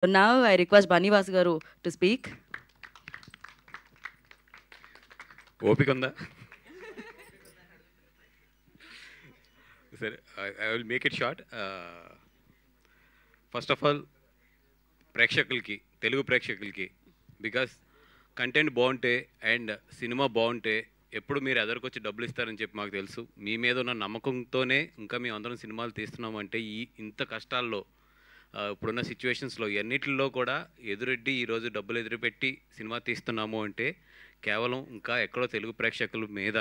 Now I request Bani Vasu garu to speak. Opikunda. Sir, I will make it short. First of all, ప్రేక్షకులకి తెలుగు ప్రేక్షకులకి because content బాగుంటే and cinema బాగుంటే ఎప్పుడు మీరు ఎదరికొచ్చి డబ్బులు ఇస్తారని చెప్పి మాకు తెలుసు. మీ మీద ఉన్న నమ్మకంతోనే ఇంకా మేము అందరం సినిమాలు తీస్తున్నామంటే ఇంత కష్టాల్లో ఇప్పుడున్న సిచ్యువేషన్స్లో ఎన్నిటిలో కూడా ఎదురెడ్డి ఈరోజు డబ్బులు ఎదురుపెట్టి సినిమా తీస్తున్నాము అంటే కేవలం ఇంకా ఎక్కడో తెలుగు ప్రేక్షకుల మీద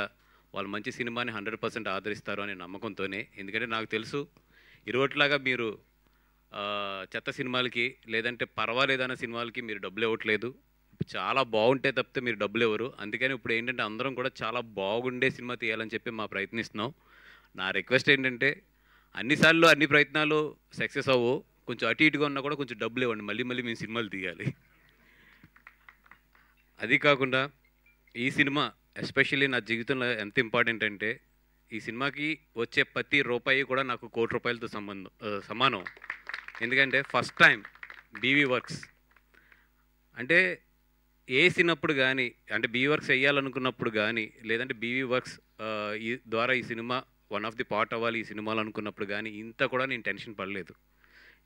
వాళ్ళు మంచి సినిమాని 100% ఆదరిస్తారు అనే నమ్మకంతోనే. ఎందుకంటే నాకు తెలుసు ఇరువట్లాగా మీరు చెత్త సినిమాలకి లేదంటే పర్వాలేదన్న సినిమాలకి మీరు డబ్బులు ఇవ్వట్లేదు. చాలా బాగుంటే తప్పితే మీరు డబ్బులు ఇవ్వరు. అందుకని ఇప్పుడు ఏంటంటే అందరం కూడా చాలా బాగుండే సినిమా తీయాలని చెప్పి మా ప్రయత్నిస్తున్నాం. నా రిక్వెస్ట్ ఏంటంటే అన్నిసార్లు అన్ని ప్రయత్నాలు సక్సెస్ అవ్వు, కొంచెం అటు ఇటుగా ఉన్నా కూడా కొంచెం డబ్బులు ఇవ్వండి, మళ్ళీ మళ్ళీ మేము సినిమాలు తీయాలి. అది కాకుండా ఈ సినిమా ఎస్పెషల్లీ నా జీవితంలో ఎంత ఇంపార్టెంట్ అంటే ఈ సినిమాకి వచ్చే ప్రతి రూపాయి కూడా నాకు ₹1,00,00,000తో సమానం. ఎందుకంటే ఫస్ట్ టైం బీవీ వర్క్స్ అంటే వేసినప్పుడు కానీ, అంటే బీవీ వర్క్స్ వేయాలనుకున్నప్పుడు కానీ, లేదంటే బీవీ వర్క్స్ ఈ ద్వారా ఈ cinema one of the part అవ్వాలి ఈ సినిమాలు అనుకున్నప్పుడు కానీ ఇంత కూడా నేను టెన్షన్ పడలేదు.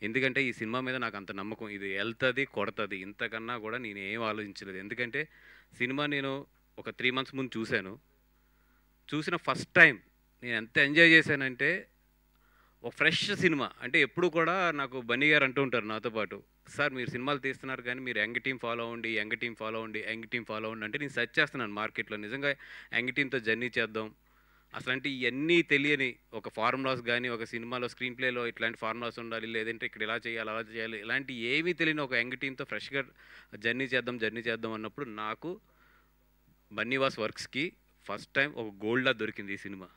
ఎందుకంటే ఈ సినిమా మీద నాకు అంత నమ్మకం, ఇది వెళ్తుంది కొడుతుంది, ఇంతకన్నా కూడా నేను ఏం ఆలోచించలేదు. ఎందుకంటే సినిమా నేను ఒక 3 months ముందు చూసిన ఫస్ట్ టైం నేను ఎంత ఎంజాయ్ చేశానంటే ఒక ఫ్రెష్ సినిమా. అంటే ఎప్పుడు కూడా నాకు బన్నీ గారు అంటూ ఉంటారు నాతో పాటు, సార్ మీరు సినిమాలు తీస్తున్నారు కానీ మీరు యంగ్ టీం ఫాలో అవ్వండి, యంగ్ టీం ఫాలో అవ్వండి, యంగ్ టీం ఫాలో అవ్వండి అంటే నేను సెర్చ్ చేస్తున్నాను మార్కెట్లో నిజంగా యంగ్ టీంతో జర్నీ చేద్దాం. అసలు అంటే ఇవన్నీ తెలియని ఒక ఫార్ములాస్ కానీ, ఒక సినిమాలో స్క్రీన్ ప్లేలో ఇట్లాంటి ఫార్ములాస్ ఉండాలి, లేదంటే ఇక్కడ ఇలా చేయాలి అలా చేయాలి, ఇలాంటి ఏమీ తెలియని ఒక యంగ్ టీంతో ఫ్రెష్గా జర్నీ చేద్దాం అన్నప్పుడు నాకు బన్నీ వాస్ వర్క్స్కి ఫస్ట్ టైం ఒక గోల్డ్లా దొరికింది ఈ సినిమా.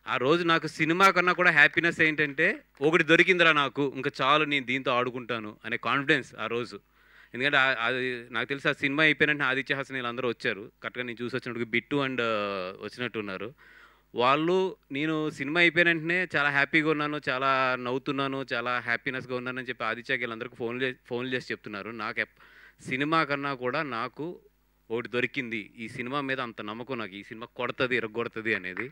ఆ రోజు నాకు సినిమా కన్నా కూడా హ్యాపీనెస్ ఏంటంటే ఒకటి దొరికిందిరా నాకు, ఇంకా చాలు నేను దీంతో ఆడుకుంటాను అనే కాన్ఫిడెన్స్ ఆ రోజు. ఎందుకంటే అది నాకు తెలిసి ఆ సినిమా అయిపోయినట్టు ఆదిత్య హాసన్ వీళ్ళందరూ వచ్చారు. కరెక్ట్గా నేను చూసి వచ్చినప్పుడు బిట్టు అండ్ వచ్చినట్టున్నారు వాళ్ళు. నేను సినిమా అయిపోయిన వెంటనే చాలా హ్యాపీగా ఉన్నాను, చాలా నవ్వుతున్నాను, చాలా హ్యాపీనెస్గా ఉన్నానని చెప్పి ఆదిత్యకి వీళ్ళందరికీ ఫోన్లు చేసి చెప్తున్నారు. నాకు సినిమా కన్నా కూడా నాకు ఒకటి దొరికింది, ఈ సినిమా మీద అంత నమ్మకం నాకు, ఈ సినిమా కొడుతుంది ఇరగొడుతుంది అనేది.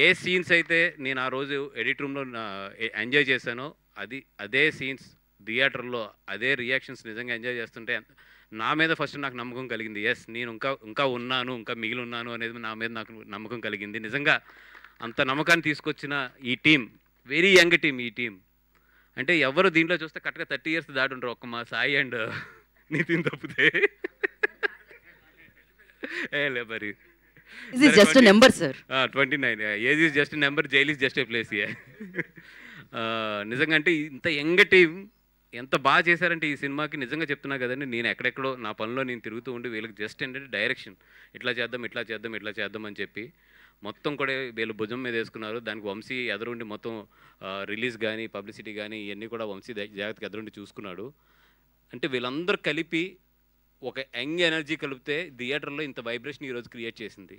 ఏ సీన్స్ అయితే నేను ఆ రోజు ఎడిట్ రూమ్లో ఎంజాయ్ చేశానో అదే సీన్స్ థియేటర్లో అదే రియాక్షన్స్ నిజంగా ఎంజాయ్ చేస్తుంటే నా మీద ఫస్ట్ నాకు నమ్మకం కలిగింది. ఎస్ నేను ఇంకా ఉన్నాను, ఇంకా మిగిలి ఉన్నాను అనేది నా మీద నాకు నమ్మకం కలిగింది. నిజంగా అంత నమ్మకాన్ని తీసుకొచ్చిన ఈ టీం, వెరీ యంగ్ టీం. ఈ టీం అంటే ఎవరు దీంట్లో చూస్తే కరెక్ట్గా 30 years దాటి ఉంటారు, ఒక్క మా సాయి అండ్ నితిన్ తప్పితే. లే మరి This is just a number, sir. 29. Age is just number, jail is just a place. నిజంగా అంటే ఇంత యంగ్ టీం ఎంత బాగా చేశారంటే ఈ సినిమాకి నిజంగా చెప్తున్నా కదండి. నేను ఎక్కడెక్కడో నా పనిలో నేను తిరుగుతూ ఉండి వీళ్ళకి జస్ట్ ఏంటంటే డైరెక్షన్ ఇట్లా చేద్దాం అని చెప్పి మొత్తం కూడా వీళ్ళు భుజం మీద వేసుకున్నారు. దానికి వంశీ ఎదురుండి మొత్తం రిలీజ్ కానీ పబ్లిసిటీ కానీ ఇవన్నీ కూడా వంశీ జాగ్రత్తగా ఎదురుండి చూసుకున్నాడు. అంటే వీళ్ళందరూ కలిపి ఒక యంగ్ ఎనర్జీ కలిపితే థియేటర్లో ఇంత వైబ్రేషన్ ఈరోజు క్రియేట్ చేసింది.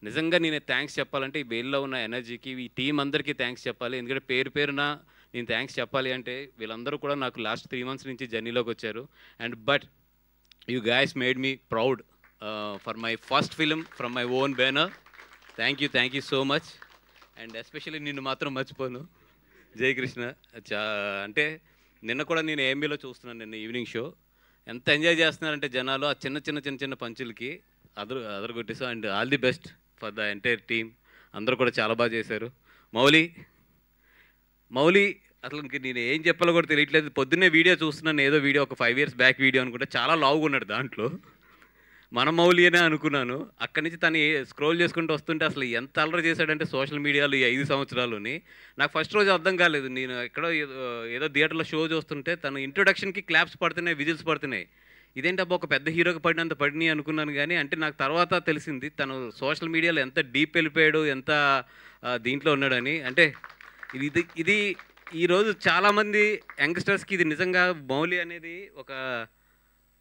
నిజంగా నేను థ్యాంక్స్ చెప్పాలంటే ఈ వీళ్ళలో ఉన్న ఎనర్జీకి ఈ టీం అందరికీ థ్యాంక్స్ చెప్పాలి. ఎందుకంటే పేరున నేను థ్యాంక్స్ చెప్పాలి అంటే వీళ్ళందరూ కూడా నాకు లాస్ట్ 3 months నుంచి జర్నీలోకి వచ్చారు. And but you guys made me proud for my first film from my own banner. Thank you so much. And especially నిన్ను మాత్రం మర్చిపోను, జయకృష్ణ. అంటే నిన్న కూడా నేను ఏఎంబీలో చూస్తున్నాను, నిన్న ఈవినింగ్ షో ఎంత ఎంజాయ్ చేస్తున్నారంటే జనాలు ఆ చిన్న పంచులకి అదరగొట్టేసాం. And all the best for the entire team. అందరూ కూడా చాలా బాగా చేశారు. మౌలి అసలు ఇంక నేను ఏం చెప్పాలో కూడా తెలియట్లేదు. పొద్దున్నే వీడియో చూస్తున్నాను, ఏదో వీడియో ఒక 5 years బ్యాక్ వీడియో అనుకుంటే చాలా లావుగా ఉన్నాడు దాంట్లో. మన మౌలి అనే అనుకున్నాను. అక్కడి నుంచి తను స్క్రోల్ చేసుకుంటూ వస్తుంటే అసలు ఎంత అల్లరి చేశాడంటే సోషల్ మీడియాలో ఈ 5 సంవత్సరాలని నాకు ఫస్ట్ రోజు అర్థం కాలేదు. నేను ఎక్కడో ఏదో థియేటర్లో షో చూస్తుంటే తను ఇంట్రొడక్షన్కి క్లాప్స్ పడుతున్నాయి, విజిల్స్ పడుతున్నాయి. ఇదేంటి అబ్బా ఒక పెద్ద హీరోకి పడినంత పడినాయి అనుకున్నాను. కానీ అంటే నాకు తర్వాత తెలిసింది తను సోషల్ మీడియాలో ఎంత డీప్ వెళ్ళిపోయాడు, ఎంత దీంట్లో ఉన్నాడని. అంటే ఇది ఈరోజు చాలామంది యంగ్స్టర్స్కి ఇది నిజంగా మౌలి అనేది ఒక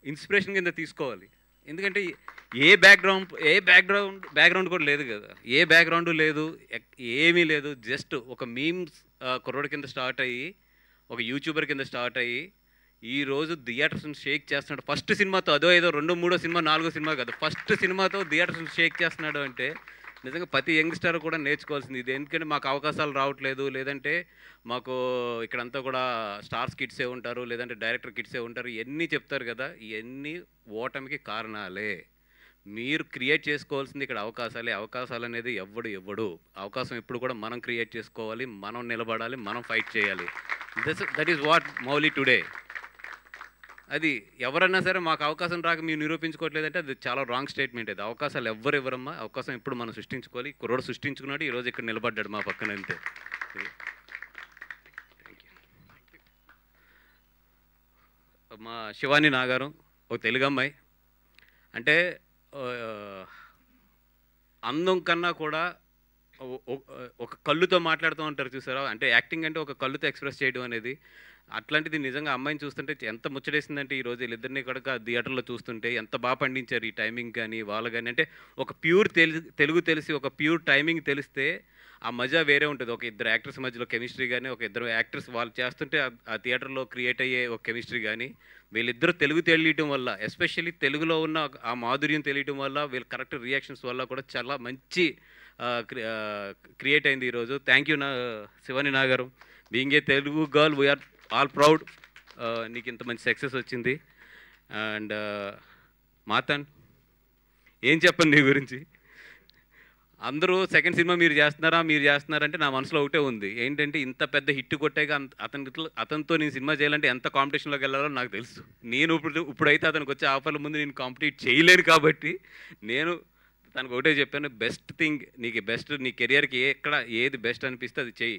ఇన్స్పిరేషన్ కింద తీసుకోవాలి. ఎందుకంటే ఏ బ్యాక్గ్రౌండ్ కూడా లేదు కదా, ఏ బ్యాక్గ్రౌండ్ లేదు, ఏమీ లేదు. జస్ట్ ఒక మీమ్స్ కుర్రోడి కింద స్టార్ట్ అయ్యి ఒక యూట్యూబర్ కింద స్టార్ట్ అయ్యి ఈరోజు థియేటర్స్ని షేక్ చేస్తున్నాడు. ఫస్ట్ సినిమాతో అదో ఏదో 2, 3 సినిమా 4 సినిమా కాదు, ఫస్ట్ సినిమాతో థియేటర్స్ని షేక్ చేస్తున్నాడు అంటే నిజంగా ప్రతి యంగ్స్టర్ కూడా నేర్చుకోవాల్సింది ఇది. ఎందుకంటే మాకు అవకాశాలు రావట్లేదు, లేదంటే మాకు ఇక్కడంతా కూడా స్టార్స్ కిడ్సే ఉంటారు, లేదంటే డైరెక్టర్ కిడ్సే ఉంటారు, ఇవన్నీ చెప్తారు కదా, ఇవన్నీ ఓటమికి కారణాలే. మీరు క్రియేట్ చేసుకోవాల్సింది ఇక్కడ అవకాశాలే. అవకాశాలు అనేది ఇవ్వడు. అవకాశం ఎప్పుడు కూడా మనం క్రియేట్ చేసుకోవాలి, మనం నిలబడాలి, మనం ఫైట్ చేయాలి. That is what Mouli today. అది ఎవరన్నా సరే మాకు అవకాశం రాక మీరు నిరూపించుకోవట్లేదంటే అది చాలా రాంగ్ స్టేట్మెంట్. అది అవకాశాలు ఇవ్వరమ్మా, అవకాశం ఎప్పుడు మనం సృష్టించుకోవాలి. కుర్రోడు సృష్టించుకున్నాడు, ఈరోజు ఇక్కడ నిలబడ్డాడు మా పక్కన, అంతే. మా శివాని నాగారు ఒక తెలుగు అమ్మాయి. అంటే అందం కన్నా కూడా ఒక కళ్ళుతో మాట్లాడుతూ ఉంటారు చూసారా, అంటే యాక్టింగ్ అంటే ఒక కళ్ళుతో ఎక్స్ప్రెస్ చేయడం అనేది. అట్లాంటిది నిజంగా అమ్మాయిని చూస్తుంటే ఎంత ముచ్చటేసిందంటే ఈరోజు వీళ్ళిద్దరిని కూడా థియేటర్లో చూస్తుంటే ఎంత బాగా పండించారు ఈ టైమింగ్ కానీ వాళ్ళు కానీ. అంటే ఒక ప్యూర్ తెలుగు తెలిసి ఒక ప్యూర్ టైమింగ్ తెలిస్తే ఆ మజా వేరే ఉంటుంది. ఒక ఇద్దరు యాక్టర్స్ మధ్యలో కెమిస్ట్రీ కానీ, ఒక ఇద్దరు యాక్టర్స్ వాళ్ళు చేస్తుంటే ఆ థియేటర్లో క్రియేట్ అయ్యే ఒక కెమిస్ట్రీ కానీ, వీళ్ళిద్దరూ తెలుగు తెలియటం వల్ల, ఎస్పెషల్లీ తెలుగులో ఉన్న ఆ మాధుర్యం తెలియటం వల్ల, వీళ్ళ కరెక్ట్ రియాక్షన్స్ వల్ల కూడా చాలా మంచి క్రియేట్ అయింది ఈరోజు. థ్యాంక్ యూ శివాని నాగారు. Being a Telugu girl we are all proud. నీకు ఇంత మంచి సక్సెస్ వచ్చింది. అండ్ మాతన్ ఏం చెప్పండి నీ గురించి. అందరూ సెకండ్ సినిమా మీరు చేస్తున్నారంటే నా మనసులో ఒకటే ఉంది, ఏంటంటే ఇంత పెద్ద హిట్ కొట్టాక అతనితో నేను సినిమా చేయాలంటే ఎంత కాంపిటీషన్లోకి వెళ్ళాలో నాకు తెలుసు. నేను ఇప్పుడైతే అతనికి వచ్చే ఆఫర్ల ముందు నేను కాంపిటీట్ చేయలేను కాబట్టి నేను తనకు ఒకటే చెప్పాను, బెస్ట్ థింగ్ నీకు బెస్ట్, నీ కెరియర్కి ఏది బెస్ట్ అనిపిస్తే అది చెయ్యి,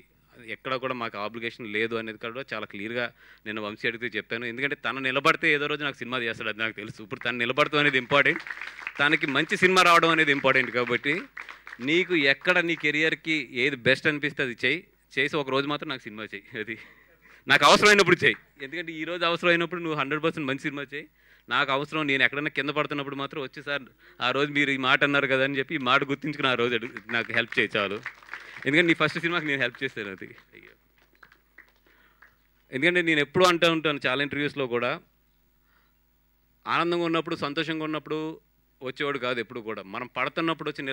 ఎక్కడ కూడా మాకు ఆబ్లిగేషన్ లేదు అనేది కూడా చాలా క్లియర్గా నేను వంశీ అడిగితే చెప్పాను. ఎందుకంటే తను నిలబడితే ఏదో రోజు నాకు సినిమా చేస్తాడు, అది నాకు తెలుసు. ఇప్పుడు తను నిలబడతాం అనేది ఇంపార్టెంట్, తనకి మంచి సినిమా రావడం అనేది ఇంపార్టెంట్. కాబట్టి నీకు ఎక్కడ నీ కెరియర్కి ఏది బెస్ట్ అనిపిస్తే అది చేసి ఒక రోజు మాత్రం నాకు సినిమా చెయ్యి, అది నాకు అవసరమైనప్పుడు చెయ్యి. ఎందుకంటే ఈరోజు అవసరమైనప్పుడు నువ్వు 100% మంచి సినిమా చెయ్యి. నాకు అవసరం, నేను ఎక్కడైనా కింద పడుతున్నప్పుడు మాత్రం వచ్చి సార్ ఆ రోజు మీరు ఈ మాట అన్నారు కదా అని చెప్పి ఈ మాట గుర్తించుకుని ఆ రోజు నాకు హెల్ప్ చేయి చాలు. ఎందుకంటే నీ ఫస్ట్ సినిమాకి నేను హెల్ప్ చేస్తాను అది. ఎందుకంటే నేను ఎప్పుడూ అంటూ ఉంటాను చాలా ఇంటర్వ్యూస్లో కూడా, ఆనందంగా ఉన్నప్పుడు సంతోషంగా ఉన్నప్పుడు వచ్చేవాడు కాదు ఎప్పుడు కూడా, మనం పడుతున్నప్పుడు వచ్చి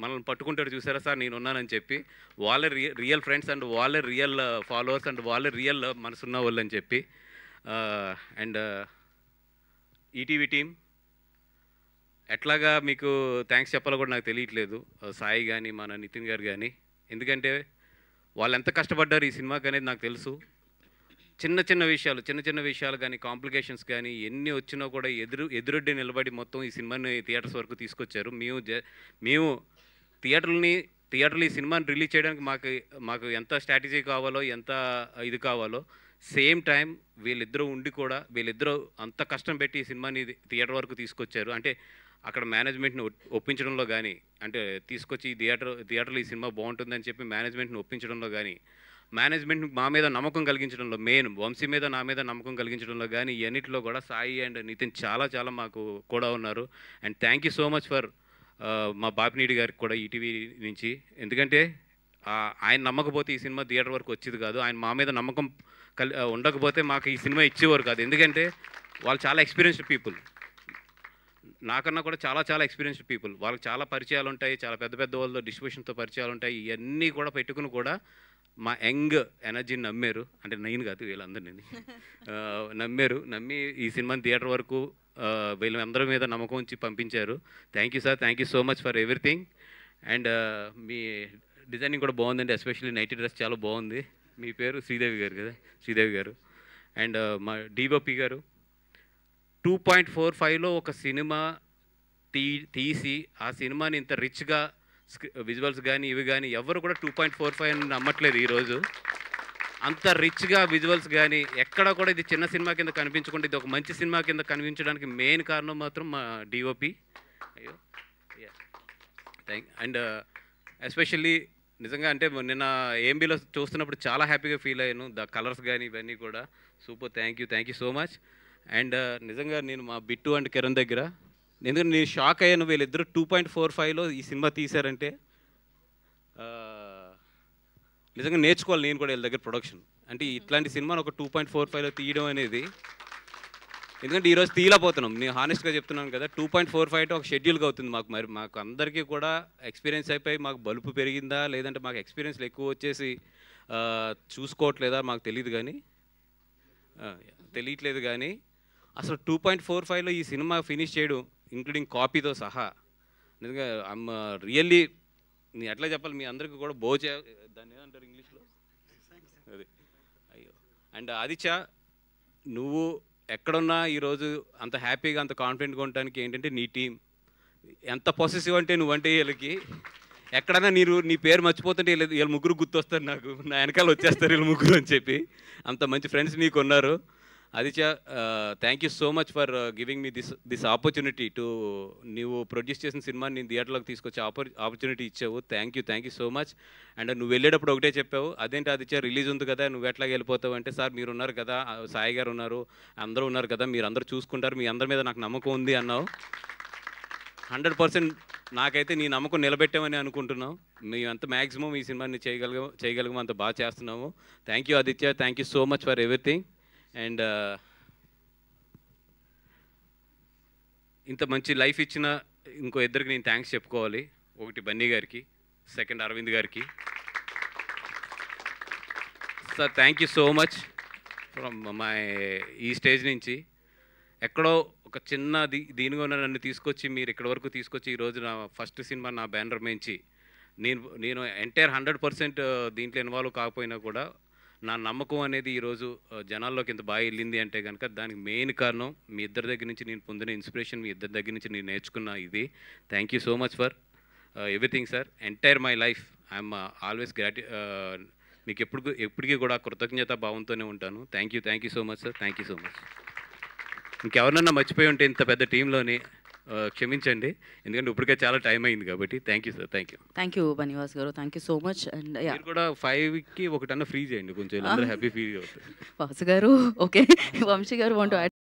మనల్ని పట్టుకుంటాడు చూసారా సార్ నేను ఉన్నానని చెప్పి, వాళ్ళే రియల్ ఫ్రెండ్స్ అండ్ వాళ్ళే రియల్ ఫాలోవర్స్ అండ్ వాళ్ళే రియల్ మనసున్న వాళ్ళు అని చెప్పి. అండ్ ఈటీవీ టీం ఎట్లాగా మీకు థ్యాంక్స్ చెప్పాలో కూడా నాకు తెలియట్లేదు, సాయి కానీ మన నితిన్ గారు కానీ. ఎందుకంటే వాళ్ళు ఎంత కష్టపడ్డారు ఈ సినిమాకి అనేది నాకు తెలుసు. చిన్న చిన్న విషయాలు కానీ, కాంప్లికేషన్స్ కానీ ఎన్ని వచ్చినా కూడా ఎదురొడ్డి నిలబడి మొత్తం ఈ సినిమాని థియేటర్స్ వరకు తీసుకొచ్చారు. మేము థియేటర్లు ఈ సినిమాని రిలీజ్ చేయడానికి మాకు ఎంత స్ట్రాటజీ కావాలో, ఎంత ఇది కావాలో, సేమ్ టైం వీళ్ళిద్దరూ ఉండి కూడా వీళ్ళిద్దరూ అంత కష్టం పెట్టి ఈ సినిమాని థియేటర్ వరకు తీసుకొచ్చారు. అంటే అక్కడ మేనేజ్మెంట్ని ఒప్పించడంలో కానీ, అంటే తీసుకొచ్చి థియేటర్లో ఈ సినిమా బాగుంటుందని చెప్పి మేనేజ్మెంట్ని ఒప్పించడంలో కానీ, మేనేజ్మెంట్ మా మీద నమ్మకం కలిగించడంలో, మెయిన్ వంశీ మీద నా మీద నమ్మకం కలిగించడంలో కానీ, ఇవన్నిటిలో కూడా సాయి అండ్ నితిన్ చాలా మాకు కూడా ఉన్నారు. And thank you so much for మా బాపినీడి గారికి కూడా ఈటీవీ నుంచి. ఎందుకంటే ఆయన నమ్మకపోతే ఈ సినిమా థియేటర్ వరకు వచ్చేది కాదు. ఆయన మా మీద నమ్మకం ఉండకపోతే మాకు ఈ సినిమా ఇచ్చేవారు కాదు. ఎందుకంటే వాళ్ళు చాలా ఎక్స్పీరియన్స్డ్ పీపుల్, నాకన్నా కూడా చాలా ఎక్స్పీరియన్స్డ్ పీపుల్. వాళ్ళకి చాలా పరిచయాలు ఉంటాయి, చాలా పెద్ద వాళ్ళతో డిస్ట్రిబ్యూషన్తో పరిచయాలు ఉంటాయి. ఇవన్నీ కూడా పెట్టుకుని కూడా మా యంగ్ ఎనర్జీని నమ్మారు, అంటే నేను కాదు వీళ్ళందరినీ నమ్మి ఈ సినిమాని థియేటర్ వరకు వీళ్ళందరి మీద నమ్మకం ఉంచి పంపించారు. Thank you sir, thank you so much for everything. And me designing కూడా బాగుందండి, ఎస్పెషల్లీ నైటీ డ్రెస్ చాలా బాగుంది. మీ పేరు శ్రీదేవి గారు కదా, శ్రీదేవి గారు. అండ్ మా డిఓపి గారు 2.45లో ఒక సినిమా తీసి ఆ సినిమాని ఇంత రిచ్గా విజువల్స్ కానీ ఇవి కానీ ఎవరు కూడా 2.45 అని నమ్మట్లేదు ఈరోజు. అంత రిచ్గా విజువల్స్ కానీ ఎక్కడ కూడా ఇది చిన్న సినిమా కింద కనిపించకుండా ఇది ఒక మంచి సినిమా కింద కనిపించడానికి మెయిన్ కారణం మాత్రం మా డిఓపి. అయ్యో అండ్ ఎస్పెషల్లీ నిజంగా అంటే నిన్న ఏఎంబీలో చూస్తున్నప్పుడు చాలా హ్యాపీగా ఫీల్ అయ్యాను. ద కలర్స్ కానీ ఇవన్నీ కూడా super. Thank you so much. And నిజంగా నేను మా బిట్టు అండ్ కిరణ్ దగ్గర, ఎందుకంటే నేను షాక్ అయ్యాను, వీళ్ళిద్దరు 2.45లో ఈ సినిమా తీశారంటే నిజంగా నేర్చుకోవాలి నేను కూడా వీళ్ళ దగ్గర ప్రొడక్షన్. అంటే ఇట్లాంటి సినిమాను ఒక 2.45లో తీయడం అనేది, ఎందుకంటే ఈరోజు తీయలేకపోతున్నాం. నేను హానెస్ట్గా చెప్తున్నాను కదా, 2.45 ఒక షెడ్యూల్గా అవుతుంది మాకు. మరి మాకు అందరికీ కూడా ఎక్స్పీరియన్స్ అయిపోయి మాకు బలుపు పెరిగిందా లేదంటే మాకు ఎక్స్పీరియన్స్లు ఎక్కువ వచ్చేసి చూసుకోవట్లేదా మాకు తెలియట్లేదు కానీ అసలు 2.45లో ఈ సినిమా ఫినిష్ చేయడం ఇంక్లూడింగ్ కాపీతో సహా నిజంగా ఐమ్ రియల్లీ, నేను ఎట్లా చెప్పాలి మీ అందరికీ కూడా దాన్ని ఏమంటారు ఇంగ్లీష్లో అది. అయ్యో. అండ్ ఆదిత్య, నువ్వు ఎక్కడున్నా ఈరోజు అంత హ్యాపీగా అంత కాన్ఫిడెంట్గా ఉండడానికి ఏంటంటే నీ టీం ఎంత పొసెసివ్ అంటే నువ్వంటే వీళ్ళకి ఎక్కడైనా నీ పేరు మర్చిపోతుంటే వీళ్ళు ముగ్గురు గుర్తొస్తారు నాకు, నా వెనకాల వచ్చేస్తారు వీళ్ళు ముగ్గురు అని చెప్పి. అంత మంచి ఫ్రెండ్స్ నీకు ఉన్నారు. Aditya, thank you so much for giving me this opportunity to, నువ్వు ప్రొడ్యూస్ చేసిన సినిమాని నేను థియేటర్లోకి తీసుకొచ్చే ఆపర్చునిటీ ఇచ్చావు. Thank you so much. And నువ్వు వెళ్ళేటప్పుడు ఒకటే చెప్పావు, అదేంటి ఆదిత్య రిలీజ్ ఉంది కదా నువ్వు ఎట్లా వెళ్ళిపోతావు అంటే, సార్ మీరు ఉన్నారు కదా, సాయి గారు ఉన్నారు, అందరూ ఉన్నారు కదా, మీరు అందరూ చూసుకుంటారు, మీ అందరి మీద నాకు నమ్మకం ఉంది అన్నావు. 100% నాకైతే నీ నమ్మకం నిలబెట్టామని అనుకుంటున్నాం. మేము అంత మ్యాక్సిమం ఈ సినిమాని చేయగలిగాము, అంత బాగా చేస్తున్నాము. Thank you Aditya, thank you so much for everything. And ఇంత మంచి లైఫ్ ఇచ్చిన ఇంకో ఇద్దరికి నేను థ్యాంక్స్ చెప్పుకోవాలి. ఒకటి బన్నీ గారికి, సెకండ్ అరవింద్ గారికి. Sir thank you so much from my ఈ స్టేజ్ నుంచి ఎక్కడో ఒక చిన్న దీనిగా నన్ను తీసుకొచ్చి మీరు ఇక్కడ వరకు తీసుకొచ్చి ఈరోజు నా ఫస్ట్ సినిమా నా బ్యానర్ మించి నేను ఎంటైర్ 100% దీంట్లో ఇన్వాల్వ్ కాకపోయినా కూడా నా నమ్మకం అనేది ఈరోజు జనాల్లోకి ఇంత బాగా వెళ్ళింది అంటే కనుక దానికి మెయిన్ కారణం మీ ఇద్దరి దగ్గర నుంచి నేను పొందిన ఇన్స్పిరేషన్, మీ ఇద్దరి దగ్గర నుంచి నేను నేర్చుకున్న ఇది. Thank you so much for everything sir. Entire my life I'm always మీకు ఎప్పటికీ కూడా కృతజ్ఞత భావంతోనే ఉంటాను. Thank you so much sir. Thank you so much. ఇంకెవరన్నా మర్చిపోయి ఉంటే ఇంత పెద్ద టీంలోని క్షమించండి, ఎందుకంటే ఇప్పటికే చాలా టైం అయింది కాబట్టి. Thank you sir. Thank you బనివాస్ గారు, thank you so much. And మీరు కూడా 5కి ఒకటన్నా ఫ్రీ చేయండి, కొంచెం అందరూ హ్యాపీ ఫీల్ అవుతారు. వాసు గారు, ఓకే, వంశీ గారు వాంట్